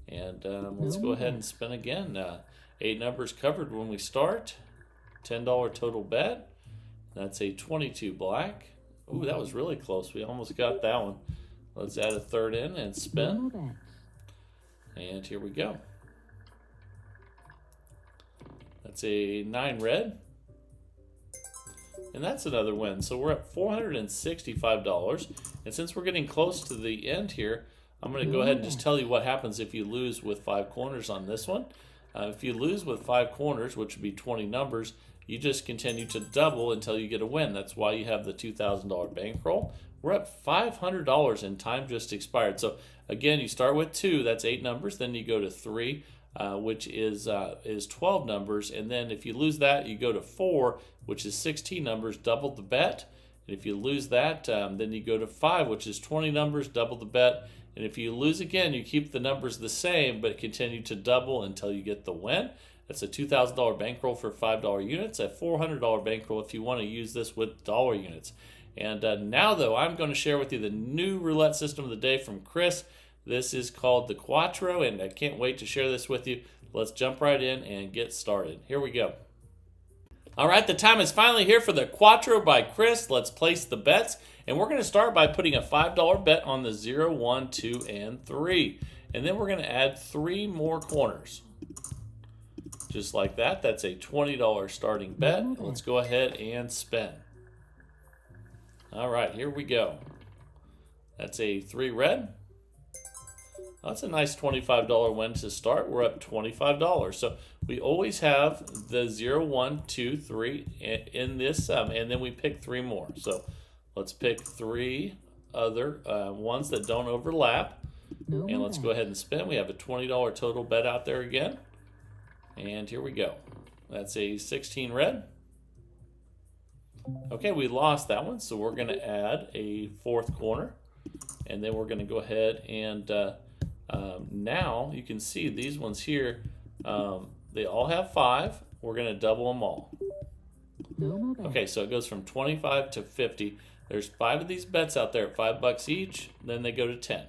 And let's go ahead and spin again. 8 numbers covered when we start. $10 total bet. That's a 22 black. Ooh, that was really close. We almost got that one. Let's add a 3rd in and spin. And here we go. That's a 9 red. And that's another win. So we're at $465. And since we're getting close to the end here, I'm going to go ahead and just tell you what happens if you lose with 5 corners on this one. If you lose with 5 corners, which would be 20 numbers, you just continue to double until you get a win. That's why you have the $2,000 bankroll. We're at $500 and time just expired. So again, you start with 2, that's 8 numbers. Then you go to 3, which is 12 numbers. And then if you lose that, you go to 4, which is 16 numbers, double the bet. And if you lose that, then you go to 5, which is 20 numbers, double the bet. And if you lose again, you keep the numbers the same, but continue to double until you get the win. That's a $2,000 bankroll for $5 units, a $400 bankroll if you want to use this with dollar units. And now, though, I'm going to share with you the new roulette system of the day from Chris. This is called the Quattro, and I can't wait to share this with you. Let's jump right in and get started. Here we go. All right, the time is finally here for the Quattro by Chris. Let's place the bets. And we're going to start by putting a $5 bet on the 0, 1, 2, and 3. And then we're going to add 3 more corners. Just like that. That's a $20 starting bet. Let's go ahead and spin. All right, here we go. That's a 3 red. That's a nice $25 win to start. We're up $25. So we always have the 0, 1, 2, 3 in this, and then we pick 3 more. So let's pick 3 other ones that don't overlap. And let's go ahead and spin. We have a $20 total bet out there again. And here we go. That's a 16 red. Okay, we lost that one, so we're going to add a 4th corner. And then we're going to go ahead and now you can see these ones here, they all have 5. We're going to double them all. Okay, so it goes from 25 to 50. There's 5 of these bets out there at $5 each. Then they go to 10.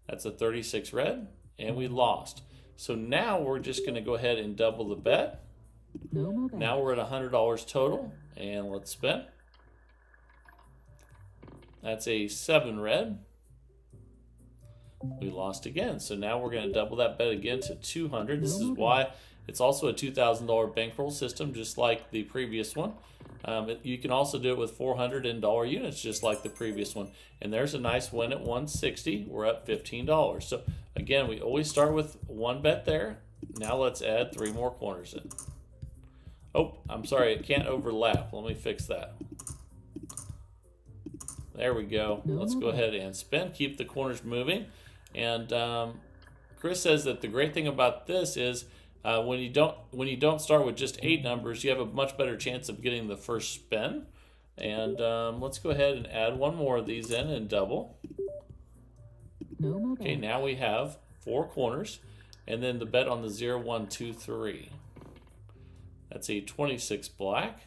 That's a 36 red, and we lost. So now we're just going to go ahead and double the bet. Now we're at $100 total, and let's spin. That's a 7 red. We lost again. So now we're going to double that bet again to 200. This is why it's also a $2,000 bankroll system, just like the previous one. You can also do it with 400 in dollar units, just like the previous one. And there's a nice win at 160. We're up $15. So again, we always start with 1 bet there. Now let's add 3 more corners in. Oh, I'm sorry, it can't overlap. Let me fix that. There we go. Let's go ahead and spin. Keep the corners moving. And Chris says that the great thing about this is when you don't start with just 8 numbers, you have a much better chance of getting the first spin. And let's go ahead and add one more of these in and double. No more Okay, bets. now we have 4 corners, and then the bet on the 0, 1, 2, 3. That's a 26 black.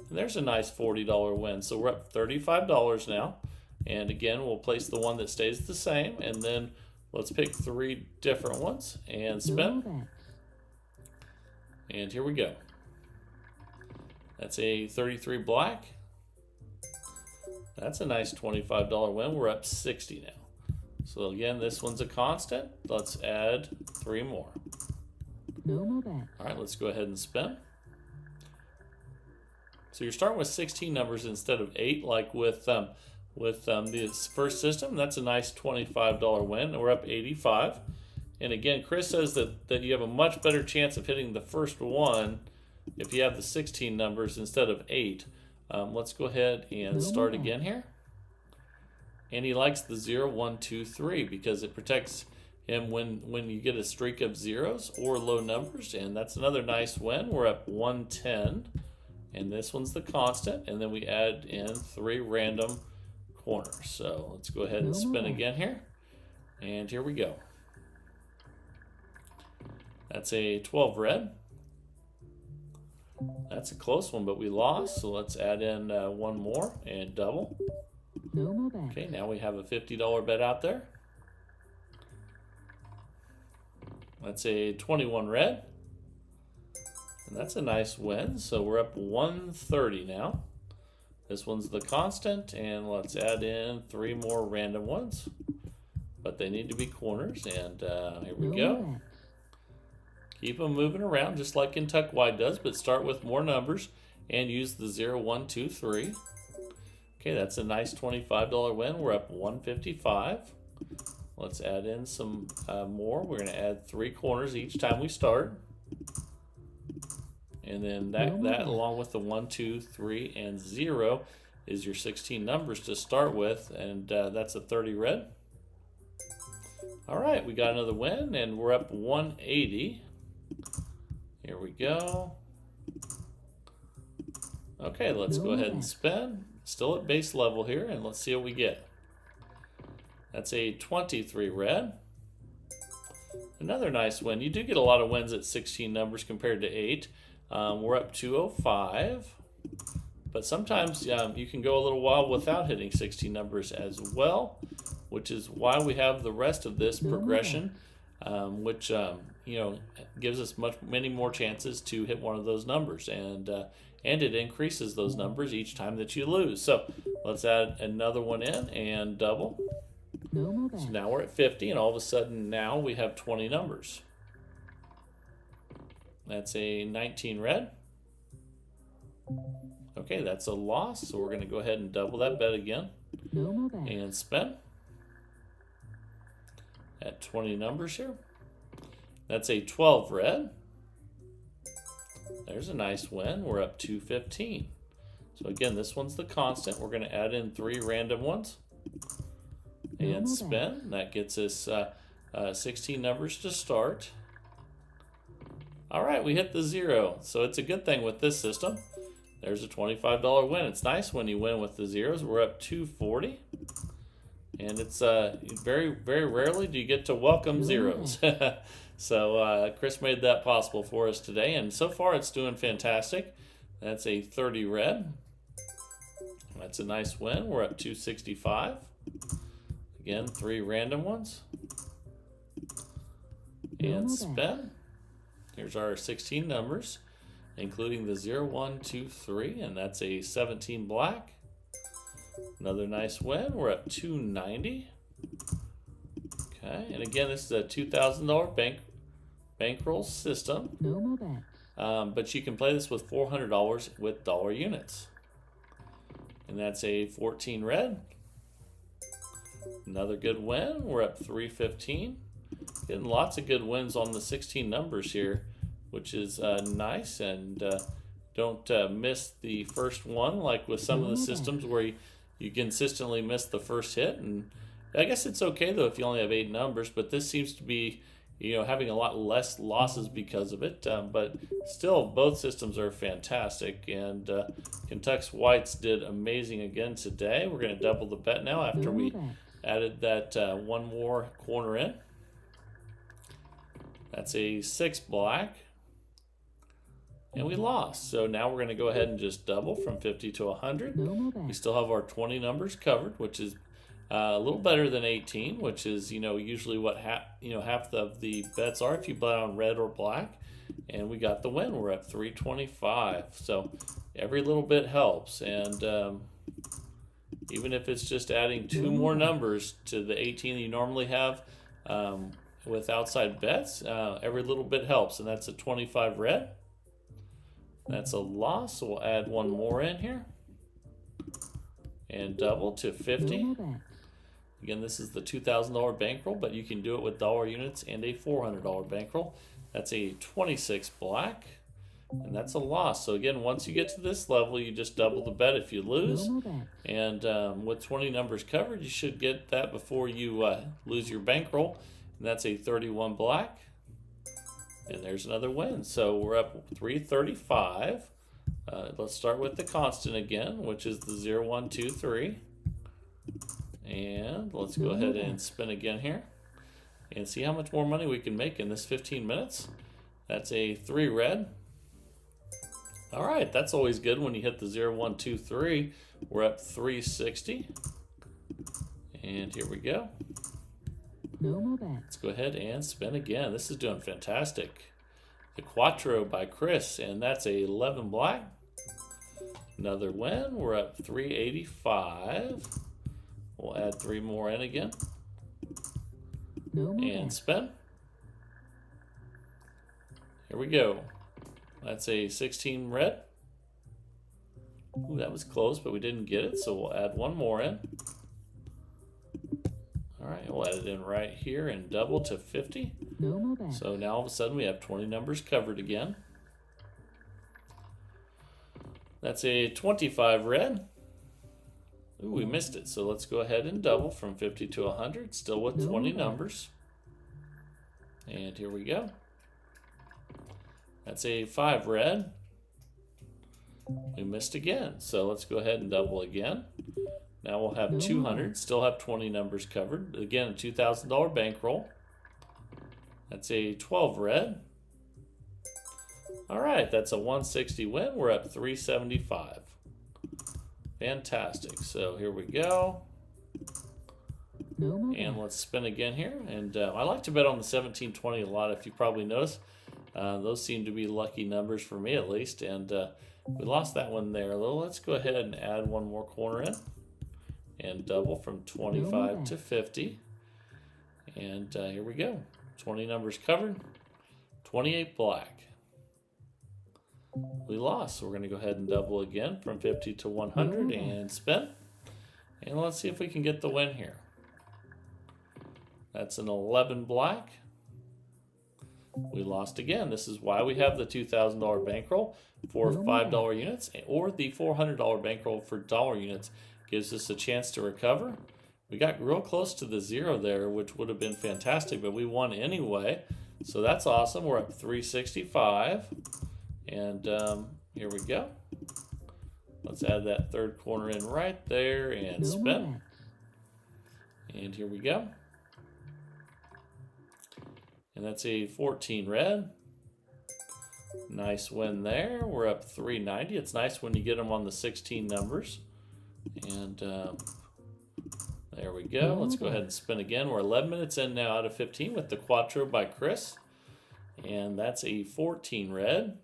And there's a nice $40 win. So we're up $35 now. And again, we'll place the one that stays the same, and then let's pick 3 different ones and No spin. more bets. And here we go. That's a 33 black. That's a nice $25 win. We're up 60 now. So again, this one's a constant. Let's add 3 more. No more bets. All right, let's go ahead and spin. So you're starting with 16 numbers instead of 8, like with this first system. That's a nice $25 win, and we're up 85. And again, Chris says that you have a much better chance of hitting the first one if you have the 16 numbers instead of 8. Let's go ahead and start again here. And he likes the 0, 1, 2, 3 because it protects him when you get a streak of zeros or low numbers. And that's another nice win. We're up 110. And this one's the constant. And then we add in 3 random corners. So let's go ahead and spin again here. And here we go. That's a 12 red. That's a close one, but we lost. So let's add in one more and double. No more bets. Okay, now we have a $50 bet out there. That's a 21 red. And that's a nice win. So we're up 130 now. This one's the constant, and let's add in 3 more random ones. But they need to be corners, and here we go. Keep them moving around just like Kentucky Wide does, but start with more numbers and use the 0, 1, 2, 3. Okay, that's a nice $25 win. We're up 155. Let's add in some more. We're going to add 3 corners each time we start. And then that along with the 1, 2, 3, and 0 is your 16 numbers to start with. And that's a 30 red. All right, we got another win, and we're up 180. Here we go. Okay, let's go ahead and spin. Still at base level here, and let's see what we get. That's a 23 red. Another nice win. You do get a lot of wins at 16 numbers compared to 8. We're up 205. But sometimes you can go a little while without hitting 16 numbers as well, which is why we have the rest of this progression, which gives us many more chances to hit one of those numbers, and it increases those numbers each time that you lose. So let's add another one in and double. So now we're at 50, and all of a sudden now we have 20 numbers. That's a 19 red. Okay, that's a loss, so we're going to go ahead and double that bet again and spin at 20 numbers here. That's a 12 red. There's a nice win. We're up 215. So again, this one's the constant. We're going to add in 3 random ones and spin. That gets us 16 numbers to start. All right, we hit the 0. So it's a good thing with this system. There's a $25 win. It's nice when you win with the zeros. We're up 240. And it's very, very rarely do you get to welcome zeros. So Chris made that possible for us today. And so far it's doing fantastic. That's a 30 red. That's a nice win. We're up 265. Again, 3 random ones. And spin. Here's our 16 numbers, including the 0, 1, 2, 3, and that's a 17 black. Another nice win. We're at 290. Okay, and again, this is a $2,000 bankroll system. But you can play this with $400 with dollar units. And that's a 14 red. Another good win. We're up 315. Getting lots of good wins on the 16 numbers here, which is nice. And don't miss the first one like with some of the systems where you consistently miss the first hit. And I guess it's okay though if you only have 8 numbers, but this seems to be having a lot less losses because of it. But still, both systems are fantastic. And Kentuck's Whites did amazing again today. We're going to double the bet now after we added that one more corner in. That's a 6 black. And we lost. So now we're going to go ahead and just double from 50 to 100. We still have our 20 numbers covered, which is a little better than 18, which is, usually what half of the bets are if you bet on red or black. And we got the win. We're at 325. So every little bit helps. And even if it's just adding 2 more numbers to the 18 that you normally have with outside bets, every little bit helps. And that's a 25 red. That's a loss, so we'll add one more in here. And double to 50. Again, this is the $2,000 bankroll, but you can do it with dollar units and a $400 bankroll. That's a 26 black, and that's a loss. So again, once you get to this level, you just double the bet if you lose. And with 20 numbers covered, you should get that before you lose your bankroll. And that's a 31 black. And there's another win. So we're up 335. Let's start with the constant again, which is the 0, 1, 2, 3. And let's go ahead and spin again here and see how much more money we can make in this 15 minutes. That's a 3 red. All right, that's always good when you hit the 0, 1, 2, 3. We're up 360. And here we go. Let's go ahead and spin again. This is doing fantastic. The Quattro by Chris, and that's a 11 black. Another win. We're up 385. We'll add 3 more in again. And spin. Here we go. That's a 16 red. Ooh, that was close, but we didn't get it, so we'll add one more in. All right, we'll add it in right here and double to 50. So now all of a sudden we have 20 numbers covered again. That's a 25 red. Ooh, we missed it. So let's go ahead and double from 50 to 100, still with 20 numbers. And here we go. That's a 5 red. We missed again. So let's go ahead and double again. Now we'll have 200, still have 20 numbers covered. Again, a $2,000 bankroll. That's a 12 red. All right, that's a 160 win. We're up 375. Fantastic. So here we go. And let's spin again here. And I like to bet on the 17, 20 a lot, if you probably noticed. Those seem to be lucky numbers for me at least. And we lost that one there a little. Let's go ahead and add one more corner in. And double from 25 to 50. And here we go. 20 numbers covered. 28 black. We lost, so we're going to go ahead and double again from 50 to 100 and spin. And let's see if we can get the win here. That's an 11 black. We lost again. This is why we have the $2,000 bankroll for $5 units, or the $400 bankroll for dollar units. Gives us a chance to recover. We got real close to the 0 there, which would have been fantastic, but we won anyway. So that's awesome. We're up 365. And here we go. Let's add that third corner in right there and spin. And here we go. And that's a 14 red. Nice win there. We're up 390. It's nice when you get them on the 16 numbers. And there we go. Let's go ahead and spin again. We're 11 minutes in now out of 15 with the Quattro by Chris. And that's a 14 red.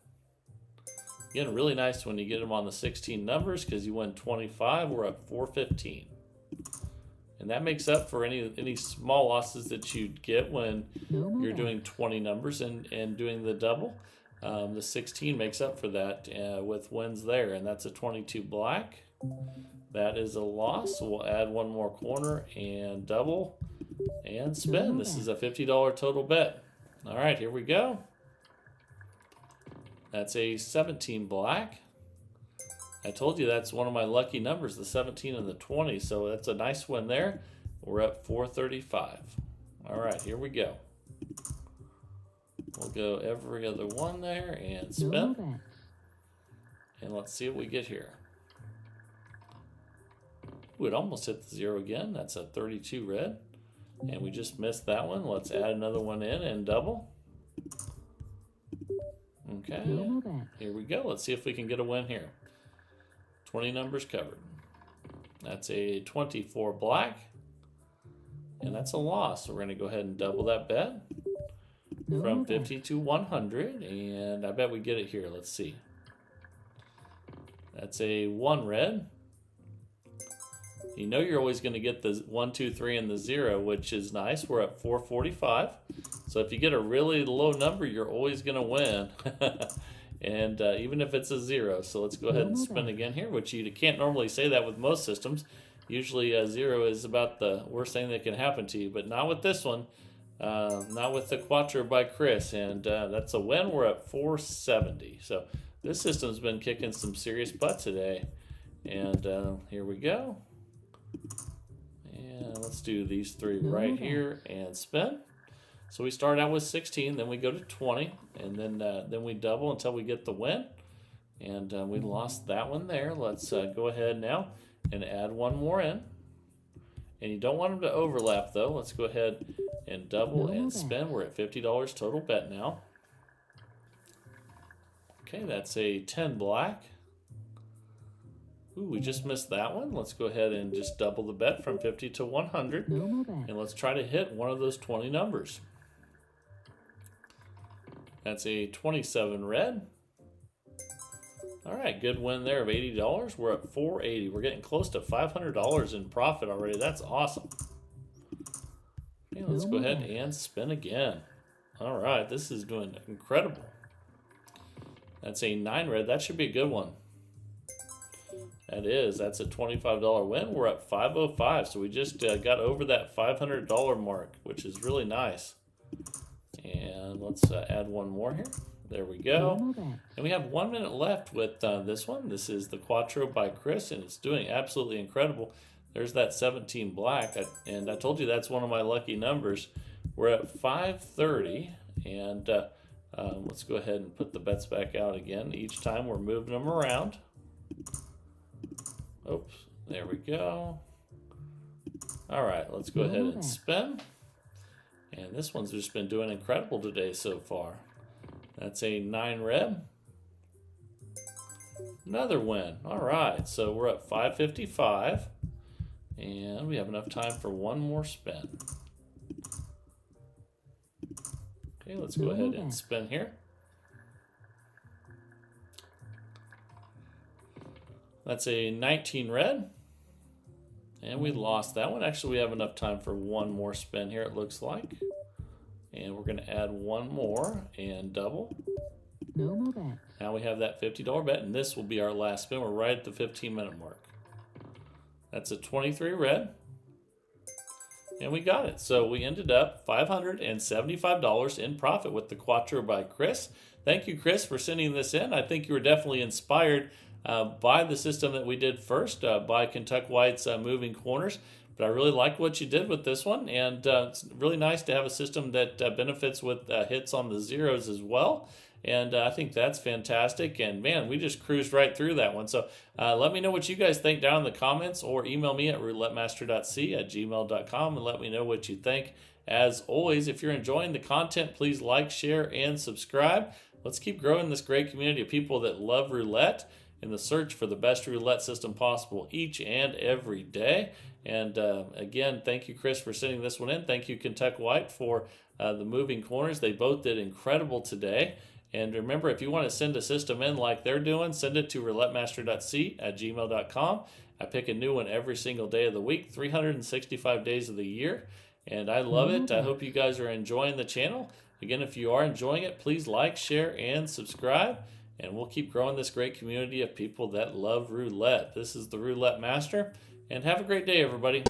Again, really nice when you get them on the 16 numbers because you win 25. We're up 415. And that makes up for any small losses that you'd get when you're doing 20 numbers and doing the double. The 16 makes up for that with wins there. And that's a 22 black. That is a loss. So we'll add one more corner and double and spin. This is a $50 total bet. All right, here we go. That's a 17 black. I told you that's one of my lucky numbers, the 17 and the 20. So that's a nice win there. We're up 435. All right, here we go. We'll go every other one there and No spin. more bets. And let's see what we get here. Ooh, it almost hit the 0 again. That's a 32 red. And we just missed that one. Let's add another one in and double. Okay, No more bets. here we go. Let's see if we can get a win here. 20 numbers covered. That's a 24 black. And that's a loss. So we're going to go ahead and double that bet No from more bets. 50 to 100. And I bet we get it here. Let's see. That's a 1 red. You know you're always going to get the 1, 2, 3, and the 0, which is nice. We're at 445. So if you get a really low number, you're always going to win. And even if it's a 0. So let's go ahead and spin again here, which you can't normally say that with most systems. Usually a 0 is about the worst thing that can happen to you, but not with this one. Not with the Quattro by Chris. And that's a win. We're at 470. So this system's been kicking some serious butt today. And here we go. And let's do these 3 right here and spin. So we start out with 16, then we go to 20, and then we double until we get the win. And we lost that one there. Let's go ahead now and add one more in. And you don't want them to overlap though. Let's go ahead and double and spin. We're at $50 total bet now. Okay, that's a 10 black. Ooh, we just missed that one. Let's go ahead and just double the bet from 50 to 100. No more bets. And let's try to hit one of those 20 numbers. That's a 27 red. All right, good win there of $80. We're at 480. We're getting close to $500 in profit already. That's awesome. Okay, let's go ahead and spin again. All right, this is doing incredible. That's a 9 red. That should be a good one. That is. That's a $25 win. We're at 505. So we just got over that $500 mark, which is really nice. And let's add one more here. There we go. And we have 1 minute left with this one. This is the Quattro by Chris, and it's doing absolutely incredible. There's that 17 black, and I told you that's one of my lucky numbers. We're at 530, and let's go ahead and put the bets back out again. Each time we're moving them around. Oops, there we go. All right, let's go ahead and spin. And this one's just been doing incredible today so far. That's a 9 red. Another win. All right, so we're at 555. And we have enough time for one more spin. Okay, let's go ahead and spin here. That's a 19 red. And we lost that one. Actually, we have enough time for one more spin here, it looks like. And we're going to add one more and double. No more bets. Now we have that $50 bet, and this will be our last spin. We're right at the 15-minute mark. That's a 23 red. And we got it. So we ended up $575 in profit with the Quattro by Chris. Thank you, Chris, for sending this in. I think you were definitely inspired by the system that we did first, by Kentucky White's Moving Corners. But I really like what you did with this one, and it's really nice to have a system that benefits with hits on the zeros as well. And I think that's fantastic. And man, we just cruised right through that one. So let me know what you guys think down in the comments, or email me at roulettemaster.c@gmail.com and let me know what you think. As always, if you're enjoying the content, please like, share, and subscribe. Let's keep growing this great community of people that love roulette in the search for the best roulette system possible each and every day. And again, thank you, Chris, for sending this one in. Thank you, Kentucky White, for the moving corners. They both did incredible today. And remember, if you want to send a system in like they're doing, send it to roulettemaster.c@gmail.com. I pick a new one every single day of the week, 365 days of the year. And I love it. I hope you guys are enjoying the channel. Again, if you are enjoying it, please like, share, and subscribe. And we'll keep growing this great community of people that love roulette. This is the Roulette Master. And have a great day, everybody.